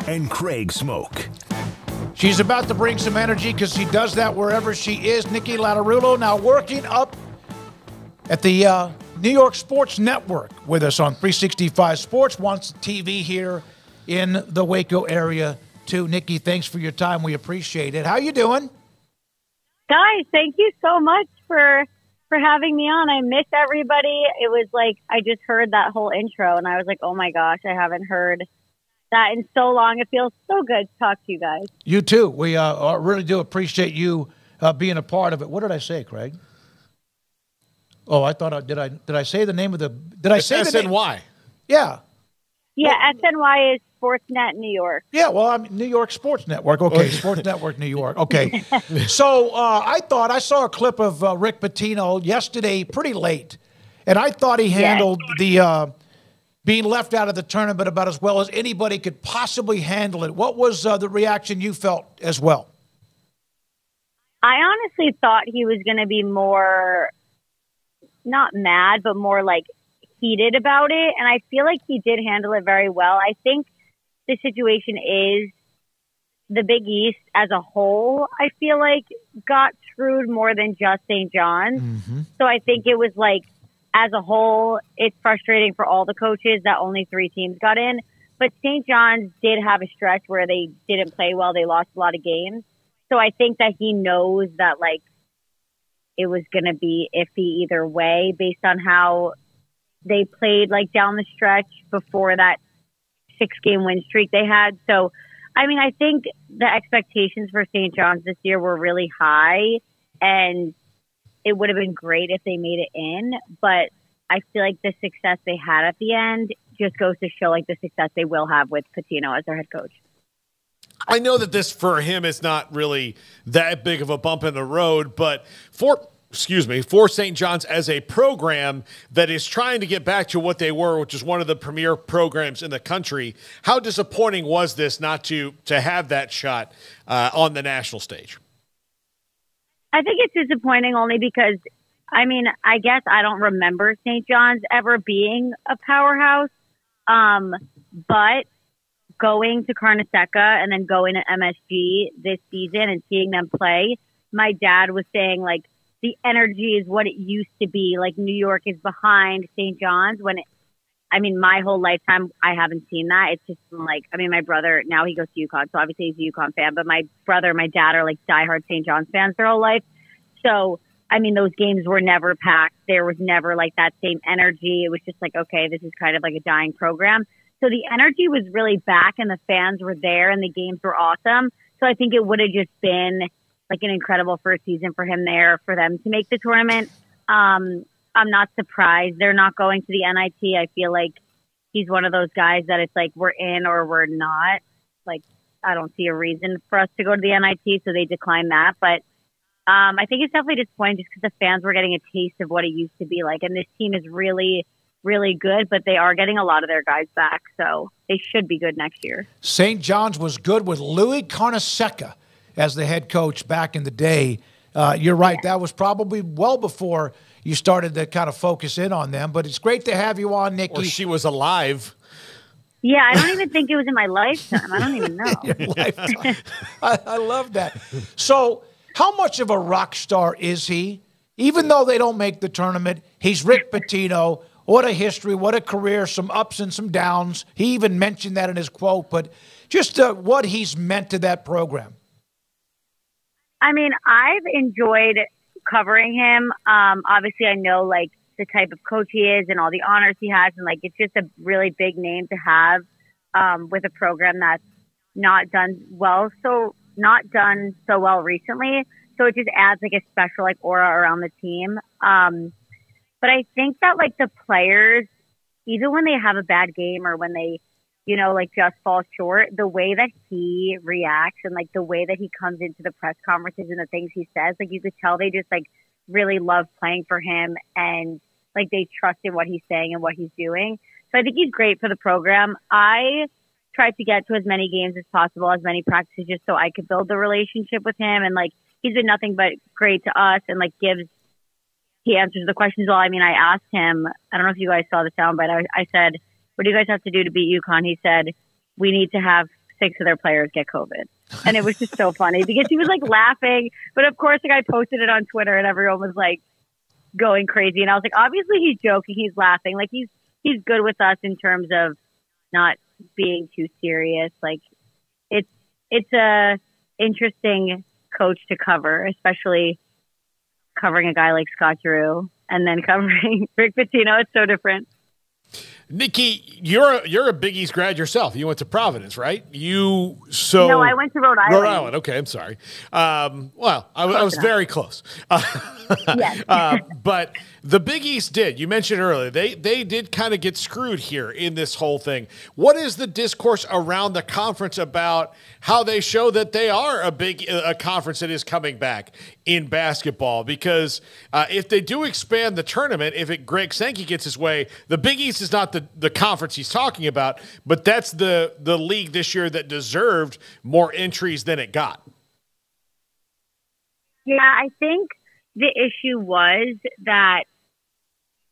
and Craig Smoke. She's about to bring some energy because she does that wherever she is. Niki Lattarulo now working up at the New York Sports Network with us on 365 Sports. Wants TV here in the Waco area too. Niki, thanks for your time. We appreciate it. How you doing? Guys, thank you so much for having me on. I miss everybody. It was like I just heard that whole intro and I was like, oh my gosh, I haven't heard that in so long. It feels so good to talk to you guys. You too. We really do appreciate you being a part of it. What did I say, Craig? Oh, I thought did I say the name of the? Did I say SNY? Yeah. Yeah, SNY is Sportsnet New York. Yeah, well, I'm New York Sports Network. Okay, Sports Network New York. Okay. So I thought I saw a clip of Rick Pitino yesterday pretty late, and I thought he handled the being left out of the tournament about as well as anybody could possibly handle it. What was the reaction you felt as well? I honestly thought he was going to be more, not mad, but more like heated about it. And I feel like he did handle it very well. I think the situation is the Big East as a whole, I feel like got screwed more than just St. John's. Mm-hmm. So I think it was like, as a whole, it's frustrating for all the coaches that only 3 teams got in. But St. John's did have a stretch where they didn't play well. They lost a lot of games. So I think that he knows that, like, it was going to be iffy either way based on how they played, like, down the stretch before that 6-game win streak they had. So, I mean, I think the expectations for St. John's this year were really high, and it would have been great if they made it in, but I feel like the success they had at the end just goes to show like the success they will have with Pitino as their head coach. I know that this for him is not really that big of a bump in the road, but for St. John's as a program that is trying to get back to what they were, which is one of the premier programs in the country, how disappointing was this not to have that shot on the national stage? I think it's disappointing only because, I mean, I guess I don't remember St. John's ever being a powerhouse. But going to Carnesecca and then going to MSG this season and seeing them play, my dad was saying, like, the energy is what it used to be. Like, New York is behind St. John's my whole lifetime, I haven't seen that. It's just like, I mean, my brother, now he goes to UConn, so obviously he's a UConn fan, but my brother and my dad are like diehard St. John's fans their whole life. So, I mean, those games were never packed. There was never like that same energy. It was just like, okay, this is kind of like a dying program. So the energy was really back and the fans were there and the games were awesome. So I think it would have just been like an incredible first season for him there, for them to make the tournament. I'm not surprised they're not going to the NIT. I feel like he's one of those guys that it's like we're in or we're not. Like, I don't see a reason for us to go to the NIT, so they declined that. But I think it's definitely disappointing just because the fans were getting a taste of what it used to be like. And this team is really, really good, but they are getting a lot of their guys back, so they should be good next year. St. John's was good with Louis Carnesecca as the head coach back in the day. You're right. That was probably well before you started to kind of focus in on them. But it's great to have you on, Niki. Or she was alive. Yeah, I don't even think it was in my lifetime. I don't even know. Your lifetime. I love that. So how much of a rock star is he? Even though they don't make the tournament, he's Rick Pitino. What a history, what a career, some ups and some downs. He even mentioned that in his quote. But just what he's meant to that program. I mean, I've enjoyed covering him. Obviously, I know like the type of coach he is and all the honors he has, and like it's just a really big name to have with a program that's not done so well recently. So it just adds like a special like aura around the team. But I think that like the players, even when they have a bad game or when they, you know, like just fall short, the way that he reacts and like the way that he comes into the press conferences and the things he says, like you could tell they just like really love playing for him and like they trust in what he's saying and what he's doing. So I think he's great for the program. I tried to get to as many games as possible, as many practices, just so I could build the relationship with him. And like he's been nothing but great to us and like he answers the questions well. I mean, I asked him, I don't know if you guys saw the soundbite. I said, what do you guys have to do to beat UConn? He said, we need to have 6 of their players get COVID. And it was just so funny because he was like laughing. But of course, like I posted it on Twitter and everyone was like going crazy. And I was like, obviously he's joking. He's laughing. Like he's good with us in terms of not being too serious. Like it's a interesting coach to cover, especially covering a guy like Scott Drew and then covering Rick Pitino. It's so different. Niki, you're a Big East grad yourself. You went to Providence, right? No, I went to Rhode Island. Rhode Island. Okay, I'm sorry. Well, I was very close. Yes. But the Big East did. You mentioned earlier they did kind of get screwed here in this whole thing. What is the discourse around the conference about how they show that they are a conference that is coming back in basketball? Because if they do expand the tournament, if Greg Sankey gets his way, the Big East is not the conference he's talking about, but that's the league this year that deserved more entries than it got. Yeah, I think the issue was that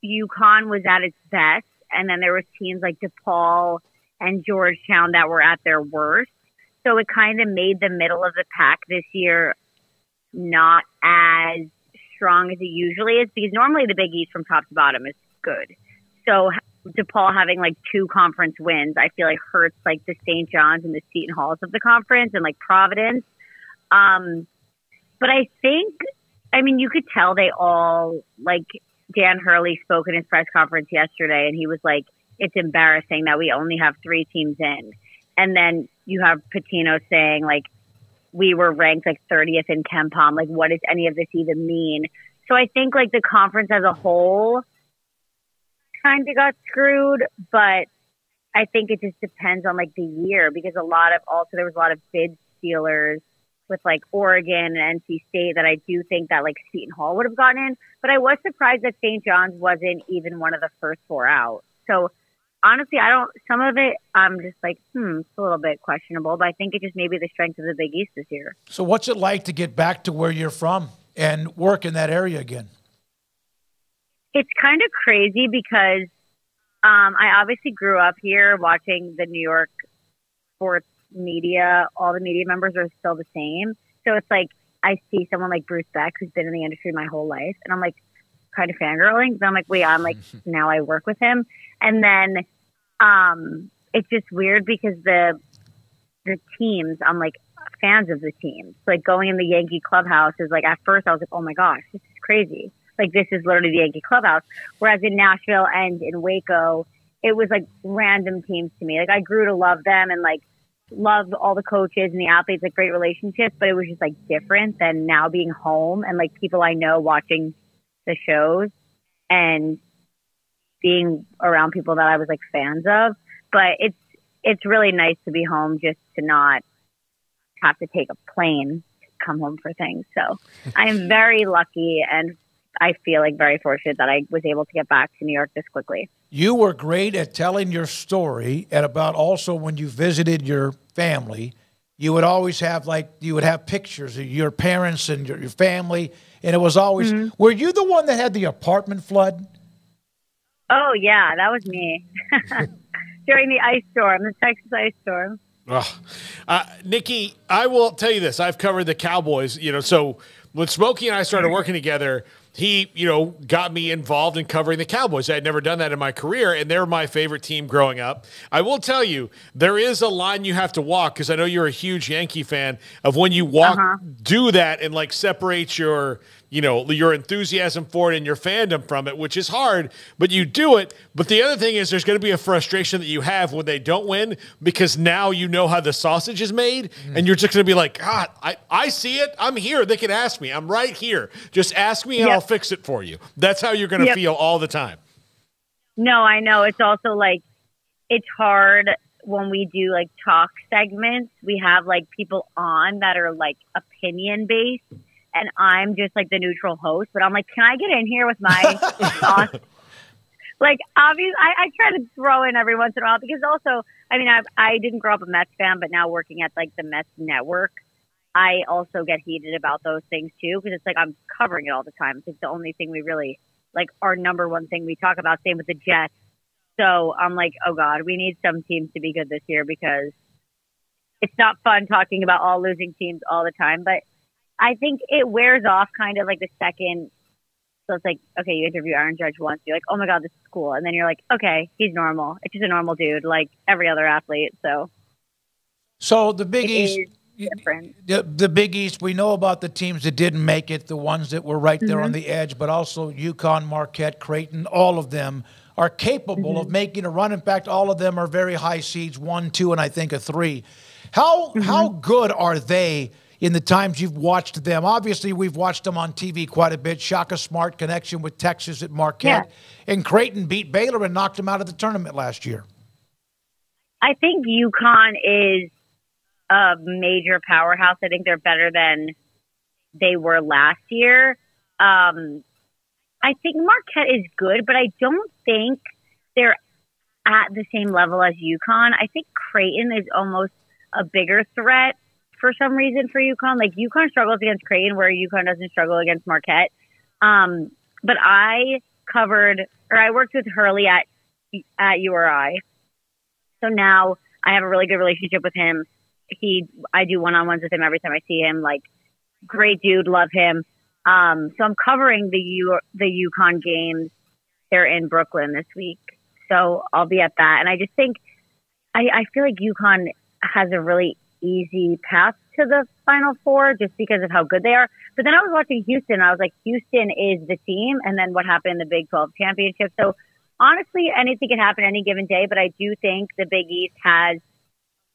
UConn was at its best, and then there was teams like DePaul and Georgetown that were at their worst. So it kind of made the middle of the pack this year not as strong as it usually is, because normally the Big East from top to bottom is good. So DePaul having like 2 conference wins, I feel like hurts like the St. John's and the Seton Halls of the conference and like Providence. But I think, I mean, you could tell they all, like Dan Hurley spoke in his press conference yesterday and he was like, it's embarrassing that we only have 3 teams in. And then you have Pitino saying like, we were ranked like 30th in KenPom. Like, what does any of this even mean? So I think like the conference as a whole kind of got screwed, but I think it just depends on like the year, because there was a lot of bid stealers with like Oregon and NC State that I do think that like Seton Hall would have gotten in, but I was surprised that St. John's wasn't even one of the first 4 out. So honestly, some of it, I'm just like, it's a little bit questionable, but I think it just may be the strength of the Big East this year. So what's it like to get back to where you're from and work in that area again? It's kind of crazy because I obviously grew up here watching the New York sports media. All the media members are still the same. So it's like I see someone like Bruce Beck, who's been in the industry my whole life, and I'm like kind of fangirling. So I'm like, wait, I'm like, now I work with him. And then it's just weird because the teams, I'm like fans of the teams. Like going in the Yankee clubhouse is like, at first I was like, oh my gosh, this is crazy. Like, this is literally the Yankee clubhouse. Whereas in Nashville and in Waco, it was like random teams to me. Like, I grew to love them and like love all the coaches and the athletes, like great relationships, but it was just like different than now being home and like people I know watching the shows and being around people that I was like fans of. But it's really nice to be home, just to not have to take a plane to come home for things. So I am very lucky, and I feel like very fortunate that I was able to get back to New York this quickly. You were great at telling your story, and about also when you visited your family, you would always have pictures of your parents and your family, and it was always, were you the one that had the apartment flood? Oh yeah, that was me. During the ice storm, the Texas ice storm. Niki, I will tell you this. I've covered the Cowboys, so when Smokey and I started working together, he, got me involved in covering the Cowboys. I had never done that in my career, and they're my favorite team growing up. I will tell you, there is a line you have to walk, because I know you're a huge Yankee fan, of when you do that and like separate your enthusiasm for it and your fandom from it, which is hard, but you do it. But the other thing is there's going to be a frustration that you have when they don't win, because now you know how the sausage is made, and you're just going to be like, God, I see it. I'm here. They can ask me. I'm right here. Just ask me and I'll fix it for you. That's how you're going to feel all the time. No, I know. It's also like, it's hard when we do like talk segments. We have like people on that are like opinion based, and I'm just like the neutral host, but I'm like, can I get in here with my thoughts? Like, obviously, I try to throw in every once in a while, because also, I mean, I didn't grow up a Mets fan, but now working at like the Mets network, I also get heated about those things too, because it's like I'm covering it all the time. It's like the only thing we really, like, our number one thing we talk about. Same with the Jets. So I'm like, oh God, we need some teams to be good this year, because it's not fun talking about all losing teams all the time, but I think it wears off kind of like the second. So it's like, okay, you interview Aaron Judge once, you're like, oh my God, this is cool. And then you're like, okay, he's normal. It's just a normal dude, like every other athlete. So the Big East, the Big East, we know about the teams that didn't make it, the ones that were right there on the edge, but also UConn, Marquette, Creighton, all of them are capable of making a run. In fact, all of them are very high seeds, 1, 2, and I think a 3. How good are they in the times you've watched them? Obviously, we've watched them on TV quite a bit. Shaka Smart connection with Texas at Marquette. Yeah. And Creighton beat Baylor and knocked them out of the tournament last year. I think UConn is a major powerhouse. I think they're better than they were last year. I think Marquette is good, but I don't think they're at the same level as UConn. I think Creighton is almost a bigger threat for some reason for UConn. Like UConn struggles against Creighton where UConn doesn't struggle against Marquette. But I worked with Hurley at URI. So now I have a really good relationship with him. I do one-on-ones with him every time I see him. Like, great dude, love him. So I'm covering the UConn games. They're in Brooklyn this week. So I'll be at that. And I just think, I feel like UConn has a really easy path to the Final Four just because of how good they are. But then I was watching Houston. And I was like, Houston is the team. And then what happened in the Big 12 championship. So honestly, anything can happen any given day. But I do think the Big East has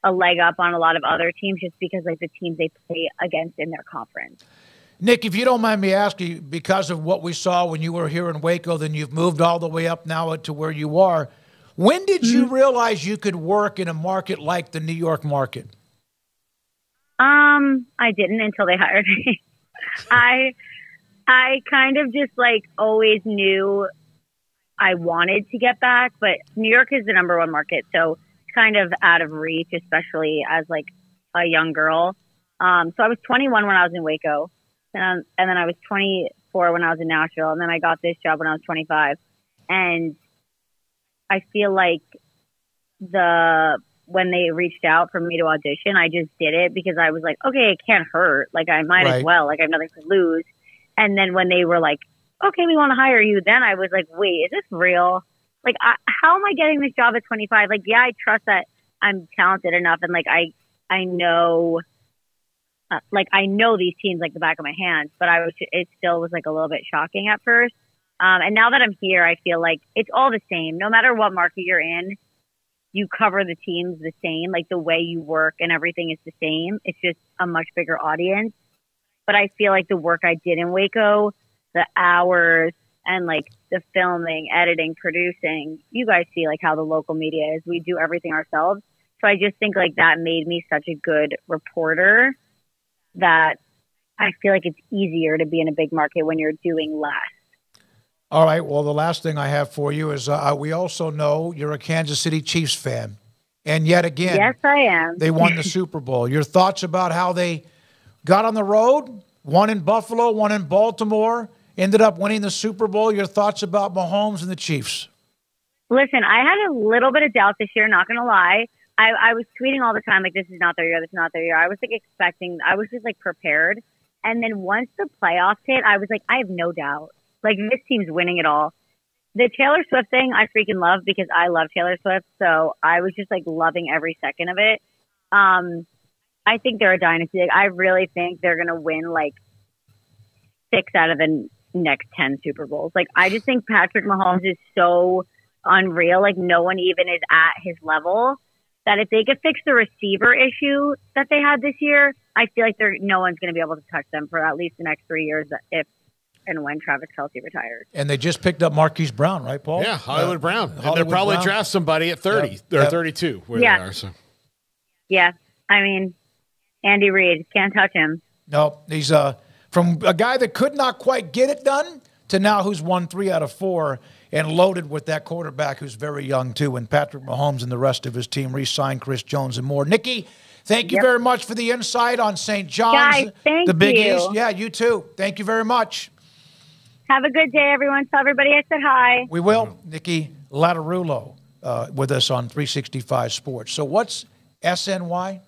a leg up on a lot of other teams just because like the teams they play against in their conference. Nick, if you don't mind me asking, because of what we saw when you were here in Waco, then you've moved all the way up now to where you are. When did you realize you could work in a market like the New York market? I didn't until they hired me. I kind of just like always knew I wanted to get back, but New York is the #1 market. So it's kind of out of reach, especially as like a young girl. So I was 21 when I was in Waco. And then I was 24 when I was in Nashville. And then I got this job when I was 25. And I feel like when they reached out for me to audition, I just did it because I was like, okay, it can't hurt. Like I might as well, like I have nothing to lose. And then when they were like, okay, we want to hire you. Then I was like, wait, is this real? Like, how am I getting this job at 25? Like, yeah, I trust that I'm talented enough. And like, I know, I know these teams like the back of my hand, but it still was like a little bit shocking at first. And now that I'm here, I feel like it's all the same. No matter what market you're in, you cover the teams the same. Like the way you work and everything is the same. It's just a much bigger audience. But I feel like the work I did in Waco, the hours and like the filming, editing, producing, you guys see like how the local media is. We do everything ourselves. So I just think like that made me such a good reporter that I feel like it's easier to be in a big market when you're doing less. All right. Well, the last thing I have for you is we also know you're a Kansas City Chiefs fan. And yet again, yes, I am. They won the Super Bowl. Your thoughts about how they got on the road, one in Buffalo, one in Baltimore, ended up winning the Super Bowl. Your thoughts about Mahomes and the Chiefs? Listen, I had a little bit of doubt this year, not going to lie. I was tweeting all the time, like, this is not their year, this is not their year. I was, like, I was just, like, prepared. And then once the playoffs hit, I was like, I have no doubt. Like, this team's winning it all. The Taylor Swift thing, I freaking love because I love Taylor Swift. So I was just, like, loving every second of it. I think they're a dynasty. Like, I really think they're going to win, like, 6 out of the next 10 Super Bowls. Like, I just think Patrick Mahomes is so unreal. Like, no one even is at his level. That if they could fix the receiver issue that they had this year, I feel like no one's going to be able to touch them for at least the next 3 years if and when Travis Kelce retires. And they just picked up Marquise Brown, right, Paul? Yeah, Hollywood Brown. And they'll probably draft somebody at 30 or 32 where they are. So. Yeah, I mean, Andy Reid, can't touch him. No, he's from a guy that could not quite get it done to now who's won 3 out of 4 and loaded with that quarterback who's very young, too, and Patrick Mahomes and the rest of his team re-signed Chris Jones and more. Nikki, thank you very much for the insight on St. John's. Guys, thank the Big you. East. Yeah, you too. Thank you very much. Have a good day, everyone. Tell everybody I said hi. We will. Niki Lattarulo with us on 365 Sports. So what's SNY?